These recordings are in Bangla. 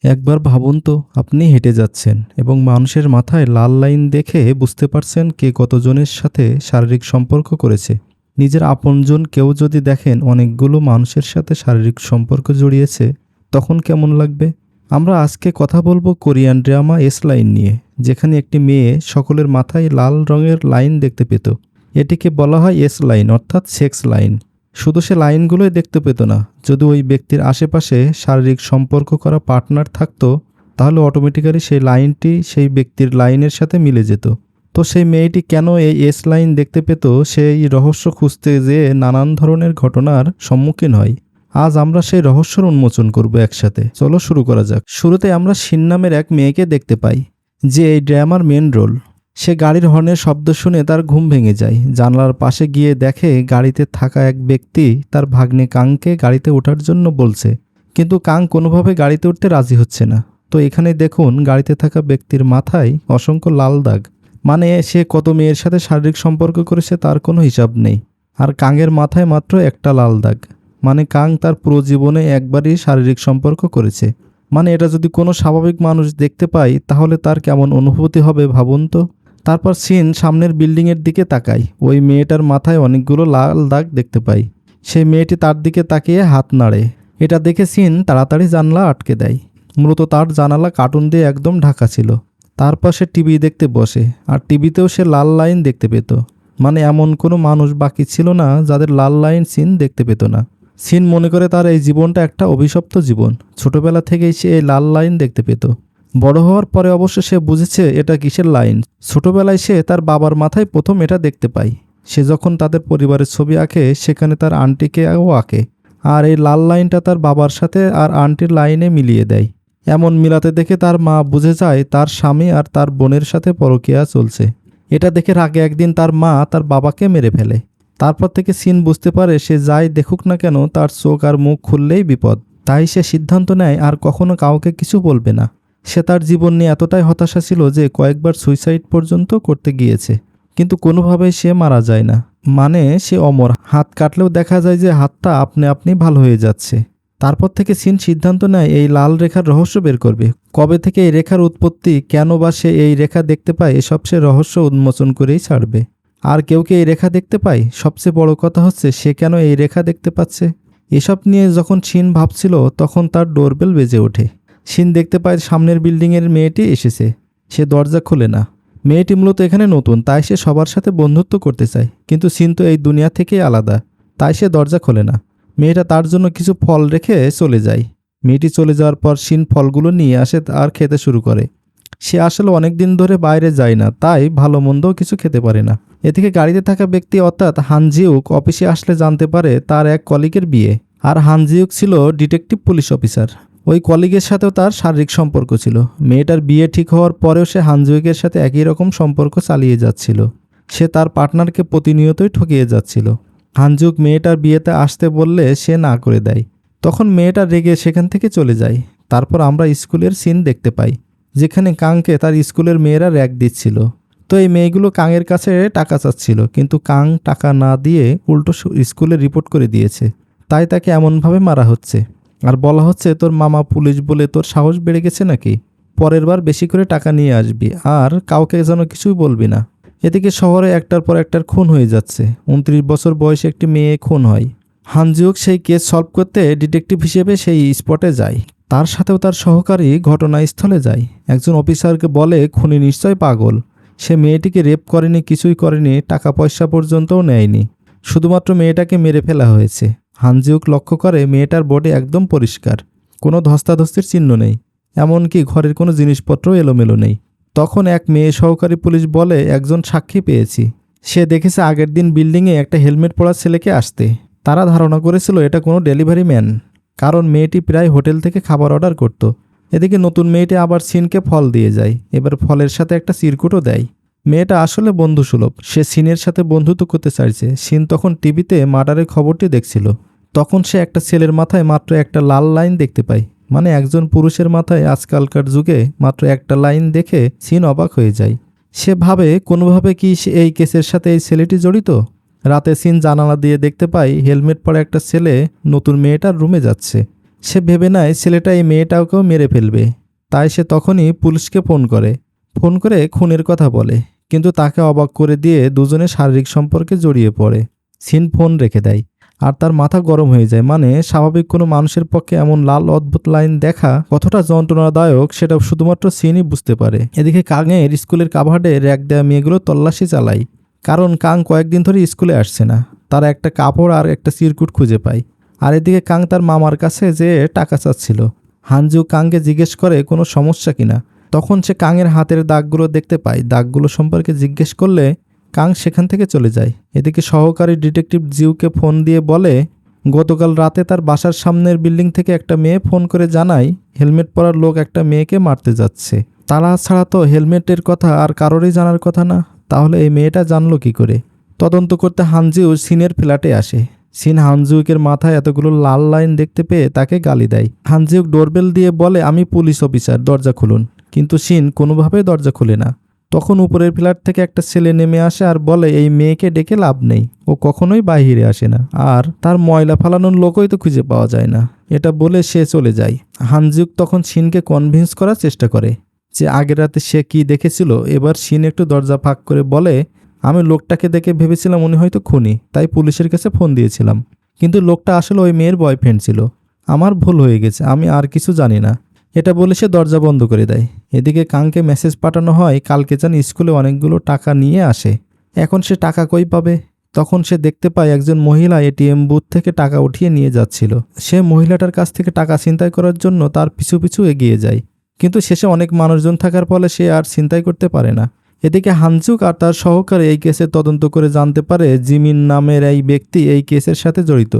একবার ভাবুন তো, আপনি হেঁটে যাচ্ছেন এবং মানুষের মাথায় লাল লাইন দেখে বুঝতে পারছেন কে কতজনের সাথে শারীরিক সম্পর্ক করেছে। নিজের আপনজন কেউ যদি দেখেন অনেকগুলো মানুষের সাথে শারীরিক সম্পর্ক জড়িয়েছে, তখন কেমন লাগবে? আমরা আজকে কথা বলবো কোরিয়ান ড্রামা এস লাইন নিয়ে, যেখানে একটি মেয়ে সকলের মাথায় লাল রঙের লাইন দেখতে পেত। এটিকে বলা হয় এস লাইন, অর্থাৎ সেক্স লাইন। শুধু সে লাইনগুলোই দেখতে পেত না, যদি ওই ব্যক্তির আশেপাশে শারীরিক সম্পর্ক করা পার্টনার থাকতো, তাহলে অটোমেটিক্যালি সেই লাইনটি সেই ব্যক্তির লাইনের সাথে মিলে যেত। তো সেই মেয়েটি কেন এই এস লাইন দেখতে পেত, সেই রহস্য খুঁজতে যেয়ে নানান ধরনের ঘটনার সম্মুখীন হয়। আজ আমরা সেই রহস্যর উন্মোচন করব একসাথে। চলো শুরু করা যাক। শুরুতে আমরা শিন নামের এক মেয়েকে দেখতে পাই, যে এই ড্রামার মেন রোল। সে গাড়ির হর্নের শব্দ শুনে তার ঘুম ভেঙে যায়। জানলার পাশে গিয়ে দেখে গাড়িতে থাকা এক ব্যক্তি তার ভাগ্নে কাংকে গাড়িতে ওঠার জন্য বলছে, কিন্তু কাং কোনোভাবে গাড়িতে উঠতে রাজি হচ্ছে না। তো এখানে দেখুন, গাড়িতে থাকা ব্যক্তির মাথায় অসংখ্য লাল দাগ, মানে সে কত মেয়ের সাথে শারীরিক সম্পর্ক করেছে তার কোনো হিসাব নেই। আর কাংয়ের মাথায় মাত্র একটা লাল দাগ, মানে কাং তার পুরো জীবনে একবারই শারীরিক সম্পর্ক করেছে। মানে এটা যদি কোনো স্বাভাবিক মানুষ দেখতে পায়, তাহলে তার কেমন অনুভূতি হবে ভাবুন তো। তারপর সিন সামনের বিল্ডিংয়ের দিকে তাকায়। ওই মেয়েটার মাথায় অনেকগুলো লাল দাগ দেখতে পাই। সেই মেয়েটি তার দিকে তাকিয়ে হাত নাড়ে। এটা দেখে সিন তাড়াতাড়ি জানলা আটকে দেয়। মূলত তার জানালা কার্টুন দিয়ে একদম ঢাকা ছিল। তারপর সে টিভি দেখতে বসে, আর টিভিতেও সে লাল লাইন দেখতে পেত। মানে এমন কোনো মানুষ বাকি ছিল না যাদের লাল লাইন সিন দেখতে পেত না। সিন মনে করে তার এই জীবনটা একটা অভিশপ্ত জীবন। ছোটবেলা থেকেই সে এই লাল লাইন দেখতে পেত। বড় হওয়ার পরে অবশ্য সে বুঝেছে এটা কিসের লাইন। ছোটবেলায় সে তার বাবার মাথায় প্রথম এটা দেখতে পায়। সে যখন তাদের পরিবারের ছবি আঁকে, সেখানে তার আন্টিকেও আঁকে, আর এই লাল লাইনটা তার বাবার সাথে আর আন্টির লাইনে মিলিয়ে দেয়। এমন মিলাতে দেখে তার মা বুঝে যায় তার স্বামী আর তার বোনের সাথে পরকীয়া চলছে। এটা দেখে রাগে একদিন তার মা তার বাবাকে মেরে ফেলে। তারপর থেকে সিন বুঝতে পারে সে যাই দেখুক না কেন তার চোখ আর মুখ খুললেই বিপদ। তাই সে সিদ্ধান্ত নেয় আর কখনো কাউকে কিছু বলবে না। সে তার জীবন নিয়ে এতটাই হতাশা ছিল যে কয়েকবার সুইসাইড পর্যন্ত করতে গিয়েছে, কিন্তু কোনোভাবেই সে মারা যায় না। মানে সে অমর। হাত কাটলেও দেখা যায় যে হাতটা আপনি আপনি ভালো হয়ে যাচ্ছে। তারপর থেকে সিন সিদ্ধান্ত নেয় এই লাল রেখার রহস্য বের করবে। কবে থেকে এই রেখার উৎপত্তি, কেন বা সে এই রেখা দেখতে পায়, এসব সে রহস্য উন্মোচন করেই ছাড়বে। আর কেউ কি এই রেখা দেখতে পায়? সবচেয়ে বড় কথা হচ্ছে সে কেন এই রেখা দেখতে পাচ্ছে। এসব নিয়ে যখন সিন ভাবছিল, তখন তার ডোরবেল বেজে ওঠে। সিন দেখতে পায় সামনের বিল্ডিংয়ের মেয়েটি এসেছে। সে দরজা খোলে না। মেয়েটি মূলত এখানে নতুন, তাই সে সবার সাথে বন্ধুত্ব করতে চায়, কিন্তু সিন তো এই দুনিয়া থেকেই আলাদা, তাই সে দরজা খোলে না। মেয়েটা তার জন্য কিছু ফল রেখে চলে যায়। মেয়েটি চলে যাওয়ার পর সিন ফলগুলো নিয়ে আসে আর খেতে শুরু করে। সে আসলে অনেক দিন ধরে বাইরে যায় না, তাই ভালো মন্দও কিছু খেতে পারে না। এদিকে গাড়িতে থাকা ব্যক্তি অর্থাৎ হানজিউক অফিসে আসলে জানতে পারে তার এক কলিগের বিয়ে। আর হানজিউক ছিল ডিটেকটিভ পুলিশ অফিসার। ওই কলিগের সাথেও তার শারীরিক সম্পর্ক ছিল। মেয়েটার বিয়ে ঠিক হওয়ার পরেও সে হানজিউকের সাথে একই রকম সম্পর্ক চালিয়ে যাচ্ছিল। সে তার পার্টনারকে প্রতিনিয়তই ঠকিয়ে যাচ্ছিল। হানজিউক মেয়েটার বিয়েতে আসতে বললে সে না করে দেয়। তখন মেয়েটা রেগে সেখান থেকে চলে যায়। তারপর আমরা স্কুলের সিন দেখতে পাই, যেখানে কাংকে তার স্কুলের মেয়েরা র্যাগ দিচ্ছিল। তো এই মেয়েগুলো কাংয়ের কাছে টাকা চাচ্ছিল, কিন্তু কাং টাকা না দিয়ে উল্টো স্কুলে রিপোর্ট করে দিয়েছে। তাই তাকে এমনভাবে মারা হচ্ছে। আর বলা হচ্ছে, তোর মামা পুলিশ বলে তোর সাহস বেড়ে গেছে নাকি? পরের বার বেশি করে টাকা নিয়ে আসবি, আর কাউকে যেন কিছুই বলবি না। এদিকে শহরে একটার পর একটার খুন হয়ে যাচ্ছে। 29 বছর বয়সে একটি মেয়ে খুন হয়। হানজিউক সেই কেস সলভ করতে ডিটেকটিভ হিসেবে সেই স্পটে যায়। তার সাথেও তার সহকারী ঘটনাস্থলে যায়। একজন অফিসারকে বলে খুনি নিশ্চয় পাগল। সে মেয়েটিকে রেপ করেনি, কিছুই করেনি, টাকা পয়সা পর্যন্তও নেয়নি। শুধুমাত্র মেয়েটাকে মেরে ফেলা হয়েছে। হানজিউক লক্ষ্য করে মেয়েটার বডি একদম পরিষ্কার, কোনো ধস্তাধস্তির চিহ্ন নেই, এমনকি ঘরের কোনো জিনিসপত্র এলোমেলো নেই। তখন এক মেয়ে সহকারী পুলিশ বলে, একজন সাক্ষী পেয়েছি। সে দেখেছে আগের দিন বিল্ডিংয়ে একটা হেলমেট পরা ছেলেকে আসতে। তারা ধারণা করেছিল এটা কোনো ডেলিভারি ম্যান, কারণ মেয়েটি প্রায় হোটেল থেকে খাবার অর্ডার করত। এদিকে নতুন মেয়েটি আবার সিনকে ফল দিয়ে যায়। এবার ফলের সাথে একটা চিরকুটও দেয়। মেয়েটা আসলে বন্ধুসুলভ, সে সিনের সাথে বন্ধুত্ব করতে চাইছে। সিন তখন টিভিতে মার্ডারের খবরটি দেখছিল। তখন সে একটা ছেলের মাথায় মাত্র একটা লাল লাইন দেখতে পায়। মানে একজন পুরুষের মাথায় আজকালকার যুগে মাত্র একটা লাইন দেখে সিন অবাক হয়ে যায়। সে ভাবে কোনোভাবে কি এই কেসের সাথে এই ছেলেটি জড়িত। রাতে সিন জানালা দিয়ে দেখতে পায় হেলমেট পরা একটা ছেলে নতুন মেয়েটার রুমে যাচ্ছে। সে ভেবে নেয় ছেলেটা এই মেয়েটাকেও মেরে ফেলবে। তাই সে তখনই পুলিশকে ফোন করে খুনের কথা বলে, কিন্তু তাকে অবাক করে দিয়ে দুজনে শারীরিক সম্পর্কে জড়িয়ে পড়ে। সিন ফোন রেখে দেয় আর তার মাথা গরম হয়ে যায়। মানে স্বাভাবিক কোনো মানুষের পক্ষে এমন লাল অদ্ভুত লাইন দেখা কতটা যন্ত্রণাদায়ক সেটা শুধুমাত্র সিনই বুঝতে পারে। এদিকে কাঙের স্কুলের কাভার্ডে র্যাক দেওয়া মেয়েগুলো তল্লাশি চালায়, কারণ কাং কয়েকদিন ধরে স্কুলে আসছে না। তারা একটা কাপড় আর একটা চিরকুট খুঁজে পায়। আর এদিকে কাং তার মামার কাছে যে টাকা চাচ্ছিল। হানজু কাংকে জিজ্ঞেস করে কোনো সমস্যা কিনা। তখন সে কাংয়ের হাতের দাগগুলো দেখতে পায়। দাগগুলো সম্পর্কে জিজ্ঞেস করলে কাং সেখান থেকে চলে যায়। এদিকে সহকারী ডিটেকটিভ জিউকে ফোন দিয়ে বলে গতকাল রাতে তার বাসার সামনের বিল্ডিং থেকে একটা মেয়ে ফোন করে জানায় হেলমেট পরার লোক একটা মেয়েকে মারতে যাচ্ছে। তারা ছাড়া তো হেলমেটের কথা আর কারোরই জানার কথা না। তাহলে এই মেয়েটা জানলো কি করে? তদন্ত করতে হানজিউ সিনের ফ্ল্যাটে আসে। সিন হানজিউকের মাথায় এতগুলো লাল লাইন দেখতে পেয়ে তাকে গালি দেয়। হানজিউক ডোরবেল দিয়ে বলে আমি পুলিশ অফিসার, দরজা খুলুন। কিন্তু সিন কোনোভাবেই দরজা খুলে না। তখন উপরের ফ্ল্যাট থেকে একটা ছেলে নেমে আসে আর বলে এই মেয়েকে ডেকে লাভ নেই, ও কখনোই বাইরে আসে না, আর তার ময়লা ফালানোর লোকই তো খুঁজে পাওয়া যায় না। এটা বলে সে চলে যায়। হানজিউক তখন সিনকে কনভিন্স করার চেষ্টা করে যে আগের রাতে সে কি দেখেছিল। এবার সিন একটু দরজা ফাঁক করে বলে আমি লোকটাকে দেখে ভেবেছিলাম উনি হয়তো খুনি, তাই পুলিশের কাছে ফোন দিয়েছিলাম, কিন্তু লোকটা আসলে ওই মেয়ের বয়ফ্রেন্ড ছিল। আমার ভুল হয়ে গেছে, আমি আর কিছু জানি না। এটা বলে সে দরজা বন্ধ করে দেয়। এদিকে কাংকে মেসেজ পাঠানো হয় কালকে যেন স্কুলে অনেকগুলো টাকা নিয়ে আসে। এখন সে টাকা কই পাবে? তখন সে দেখতে পায় একজন মহিলা এটিএম বুথ থেকে টাকা উঠিয়ে নিয়ে যাচ্ছিল। সে মহিলাটার কাছ থেকে টাকা ছিনতাই করার জন্য তার পিছু পিছু এগিয়ে যায়, কিন্তু শেষে অনেক মানুষজন থাকার ফলে সে আর ছিনতাই করতে পারে না। এদিকে হানজুক আর তার সহকারী এই কেসের তদন্ত করে জানতে পারে জিমিন নামের এই ব্যক্তি এই কেসের সাথে জড়িত।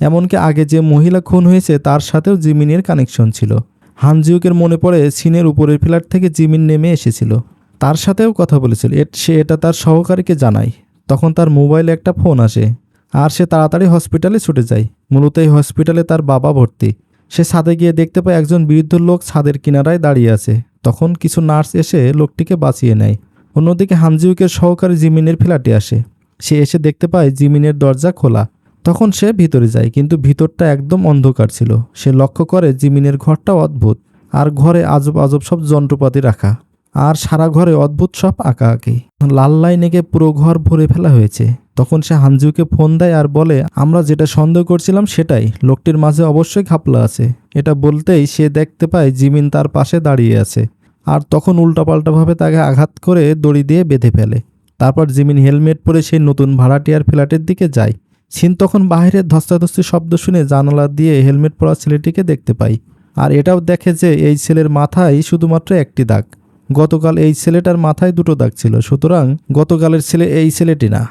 এমনকি আগে যে মহিলা খুন হয়েছে তার সাথেও জিমিনের কানেকশন ছিল। হানজিউকের মনে পড়ে সিনের উপরের ফ্ল্যাট থেকে জিমিন নেমে এসেছিল, তার সাথেও কথা বলেছিল। সে এটা তার সহকারীকে জানায়। তখন তার মোবাইলে একটা ফোন আসে আর সে তাড়াতাড়ি হসপিটালে ছুটে যায়। মূলত এই হসপিটালে তার বাবা ভর্তি। সে ছাদে গিয়ে দেখতে পায় একজন বৃদ্ধ লোক ছাদের কিনারায় দাঁড়িয়ে আছে। তখন কিছু নার্স এসে লোকটিকে বাঁচিয়ে নেয়। অন্যদিকে হানজিউকের সহকারী জিমিনের ফ্ল্যাটে আসে। সে এসে দেখতে পায় জিমিনের দরজা খোলা। তখন সে ভিতরে যায়, কিন্তু ভিতরটা একদম অন্ধকার ছিল। সে লক্ষ্য করে জিমিনের ঘরটা অদ্ভুত, আর ঘরে আজব আজব সব যন্ত্রপাতি রাখা, আর সারা ঘরে অদ্ভুত সব আঁকাআঁকি। লাল লাইন এঁকে পুরো ঘর ভরে ফেলা হয়েছে। তখন সে হানজিউকে ফোন দেয় আর বলে আমরা যেটা সন্দেহ করছিলাম সেটাই, লোকটির মাঝে অবশ্যই ঘাপলা আছে। এটা বলতেই সে দেখতে পায় জিমিন তার পাশে দাঁড়িয়ে আছে, আর তখন উল্টাপাল্টাভাবে তাকে আঘাত করে দড়ি দিয়ে বেঁধে ফেলে। তারপর জিমিন হেলমেট পরে সেই নতুন ভাড়াটিয়ার ফ্ল্যাটের দিকে যায়। সিন তখন বাইরের ধস্তাধস্তি শব্দ শুনে জানালা দিয়ে হেলমেট পরা ছেলেটিকে দেখতে পাই, আর এটাও দেখে যে এই ছেলের মাথায় শুধুমাত্র একটি দাগ। গতকাল এই ছেলেটার মাথায় দুটো দাগ ছিল, সুতরাং গতকালের ছেলে এই ছেলেটি না।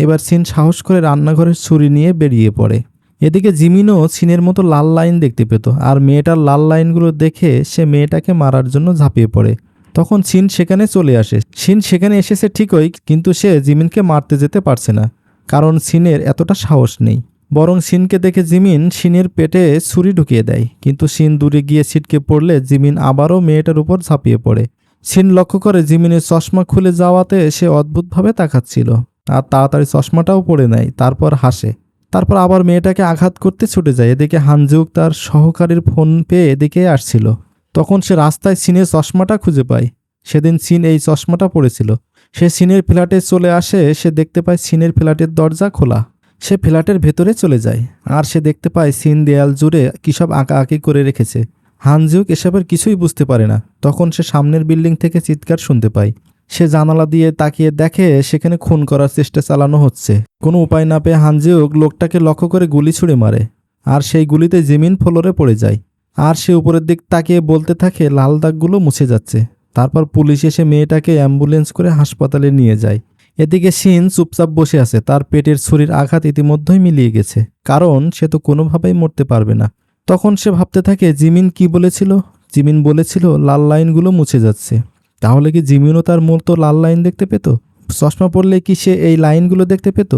এবার সিন সাহস করে রান্নাঘরের ছুরি নিয়ে বেরিয়ে পড়ে। এদিকে জিমিনও সিনের মতো লাল লাইন দেখতে পেত, আর মেয়েটার লাল লাইনগুলো দেখে সে মেয়েটাকে মারার জন্য ঝাঁপিয়ে পড়ে। তখন সিন সেখানে চলে আসে। সিন সেখানে এসেছে ঠিকই, কিন্তু সে জিমিনকে মারতে যেতে পারছে না, কারণ সিনের এতটা সাহস নেই। বরং সিনকে দেখে জিমিন সিনের পেটে ছুরি ঢুকিয়ে দেয়, কিন্তু সিন দূরে গিয়ে ছিটকে পড়লে জিমিন আবারও মেয়েটার উপর ঝাঁপিয়ে পড়ে। সিন লক্ষ্য করে জিমিনের চশমা খুলে যাওয়াতে সে অদ্ভুতভাবে তাকাচ্ছিল, আর তাড়াতাড়ি চশমাটাও পরে নেয়। তারপর হাসে। তারপর আবার মেয়েটাকে আঘাত করতে ছুটে যায়। এদিকে হানজিউক তার সহকারীর ফোন পেয়ে এদিকে আসছিল। তখন সে রাস্তায় সিনের চশমাটা খুঁজে পায়। সেদিন সিন এই চশমাটা পরেছিল। সে সিনের ফ্ল্যাটে চলে আসে। সে দেখতে পায় সিনের ফ্ল্যাটের দরজা খোলা। সে ফ্ল্যাটের ভেতরে চলে যায়, আর সে দেখতে পায় সিন দেয়াল জুড়ে কিসব আঁকাআঁকি করে রেখেছে। হানজিউক এসবের কিছুই বুঝতে পারে না। তখন সে সামনের বিল্ডিং থেকে চিৎকার শুনতে পায়। সে জানালা দিয়ে তাকিয়ে দেখে সেখানে খুন করার চেষ্টা চালানো হচ্ছে। কোনো উপায় না পেয়ে হানজিউক লোকটাকে লক্ষ্য করে গুলি ছুড়ে মারে, আর সেই গুলিতে জিমিন ফ্লোরে পড়ে যায়। আর সে উপরের দিক তাকিয়ে বলতে থাকে লাল দাগগুলো মুছে যাচ্ছে। তারপর পুলিশ এসে মেয়েটাকে অ্যাম্বুলেন্স করে হাসপাতালে নিয়ে যায়। এদিকে সিন চুপচাপ বসে আছে। তার পেটের ছুরির আঘাত ইতিমধ্যেই মিলিয়ে গেছে, কারণ সে তো কোনোভাবেই মরতে পারবে না। তখন সে ভাবতে থাকে জিমিন কি বলেছিল। জিমিন বলেছিল লাল লাইনগুলো মুছে যাচ্ছে। তাহলে কি জিমিনও তার মতো লাল লাইন দেখতে পেত? চশমা পরলে কি সে এই লাইনগুলো দেখতে পেত?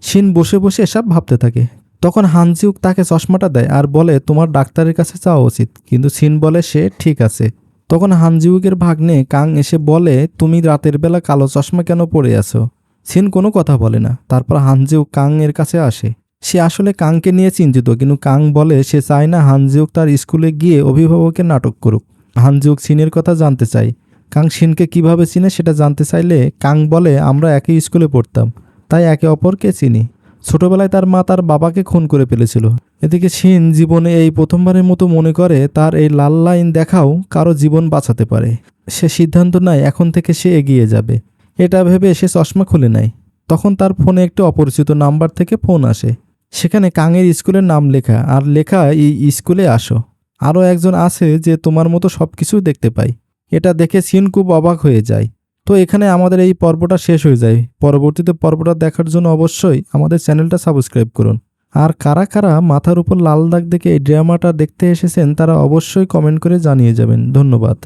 সিন বসে বসে এসব ভাবতে থাকে। তখন হানজিউক তাকে চশমাটা দেয় আর বলে তোমার ডাক্তারের কাছে যাওয়া উচিত, কিন্তু সিন বলে সে ঠিক আছে। তখন হানজিউকের ভাগ্নে কাং এসে বলে তুমি রাতের বেলা কালো চশমা কেন পরে আছো? সিন কোনো কথা বলে না। তারপর হানজিউক কাং এর কাছে আসে। সে আসলে কাংকে নিয়ে চিন্তিত, কিন্তু কাং বলে সে চায় না হানজিউক তার স্কুলে গিয়ে অভিভাবকের নাটক করুক। হানজিউক শিনের কথা জানতে চায়। কাং শিনকে কিভাবে চিনে সেটা জানতে চাইলে কাং বলে আমরা একই স্কুলে পড়তাম, তাই একে অপরকে চিনি। ছোটবেলায় তার মা তার বাবাকে খুন করে ফেলেছিল। এদিকে শিন জীবনে এই প্রথমবারের মতো মনে করে তার এই লাল লাইন দেখাও কারো জীবন বাঁচাতে পারে। সে সিদ্ধান্ত নেয় এখন থেকে সে এগিয়ে যাবে। এটা ভেবে সে চশমা খুলে নেয়। তখন তার ফোনে একটি অপরিচিত নাম্বার থেকে ফোন আসে। সেখানে কাংয়ের স্কুলের নাম লেখা, আর লেখা এই স্কুলে আসো। আরও একজন আছে যে তোমার মতো সব কিছু দেখতে পায়। এটা দেখে শিন খুব অবাক হয়ে যায়। তো এখানে আমাদের এই পর্বটা শেষ হয়ে যায়। পরবর্তীতে পর্বটা দেখার জন্য অবশ্যই আমাদের চ্যানেলটা সাবস্ক্রাইব করুন। আর কারা কারা মাথার উপর লাল দাগ দেখে এই ড্রামাটা দেখতে এসেছেন তারা অবশ্যই কমেন্ট করে জানিয়ে যাবেন। ধন্যবাদ।